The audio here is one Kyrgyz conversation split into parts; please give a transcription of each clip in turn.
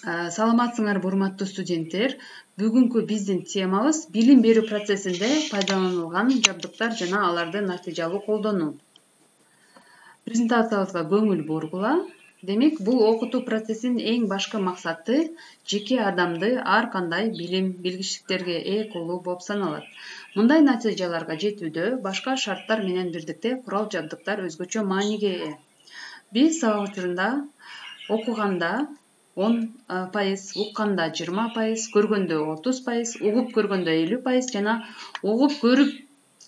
Саламатсыңарбы урматтуу студенттер. Бүгүнкү биздин темабыз билим берүү процессинде пайдаланылган жабдыктар жана аларды натыйжалуу колдонуу. Презентациябызга көңүл бургула. Демек, бул окутуу процессинин эң башкы максаты жеке адамды ар кандай билим, билгичтиктерге ээ кылуу болуп саналат. Мындай натыйжаларга жетүүдө башка шарттар менен бирдикте курал жабдыктар өзгөчө мааниге ээ. Биз сабак учурунда окуганда 10%, укканда 20%, көргөндө 30%, угуп көргөндө 50% жана угуп көрүп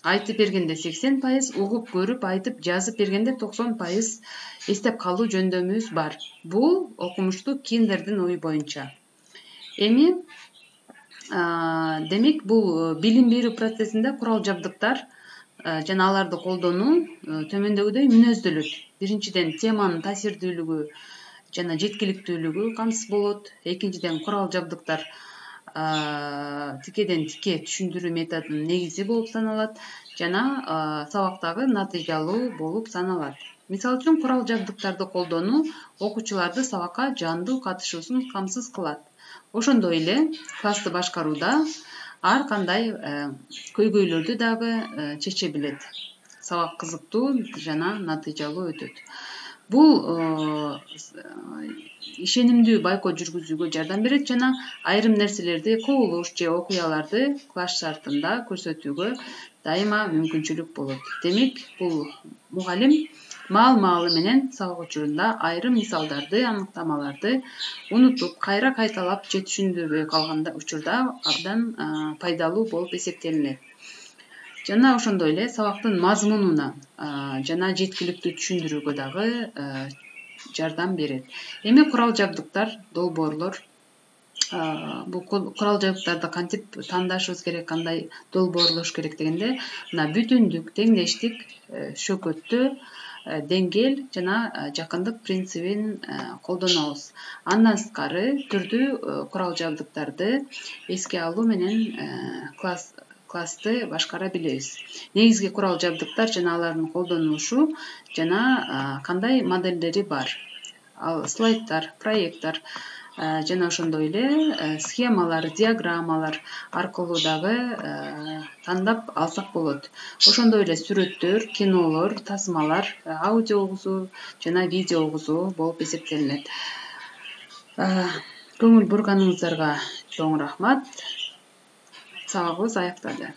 айтып бергенде 80%, угуп көрүп айтып жазып бергенде 90% эстеп калуу жөндөмүбүз бар. Бул окумуштуу Киндердин ою боюнча. Эми демек бул билим берүү процессинде курал жабдыктар жана аларды колдонуу төмөндөгүдөй мүнөздөлөт. Биринчиден, теманын таасирдүүлүгү жана жеткиликтүүлүгү камсыз болот. Экинчиден, курал жабдыктар тикеден тике түшүндүрүү методунун негизи болуп саналат жана сабактагы натыйжалуу болуп саналат. Мисалы үчүн, курал жабдыктарды колдонуу окуучуларды сабакка жандуу катышуусун камсыз кылат. Ошондой эле классты башкарууда ар кандай көйгөйлөрдү дагы чече билет. Сабак кызыктуу жана натыйжалуу өтөт. Бул ишенимдүү байкоо жүргүзүүгө жардам берет жана айрым нерселерди кубулуш же окуяларды класс шартында көрсөтүүгө дайыма мүмкүнчүлүк болот. Демек, бул мугалим маал-маалы менен сабак учурунда айрым мисалдарды, аныктамаларды унутуп, кайра кайталап же түшүндүрбөй калган учурда абдан пайдалуу болуп эсептелинет. Жана ошондой эле сабактын мазмунуна жана жеткиликтүү түшүндүрүүгө дагы жардам берет. Эми курал жабдыктар, долбоорлор, бул курал жабдыктарды кантип тандашыбыз керек, кандай долбоорлош керек дегенде, мына бүтүндүк, теңдештик, шөкөттө, деңгэл жана жакындык принцибин колдонобуз. Андан сырткары түрдүү курал жабдыктарды эске алуу менен классты башкара билебиз. Негизги курал жабдыктар жана алардын колдонулушу жана кандай моделдери бар. Ал слайдтар, проекттар жана ошондой эле схемалар, диаграммалар аркылуу дагы тандап алсак болот. Ошондой эле сүрөттөр, кинолор, тасмалар, аудио угузуу жана видео угузуу болуп эсептелинет. Көңүл бурганыңыздарга чоң рахмат. Сабагыбыз аяктады.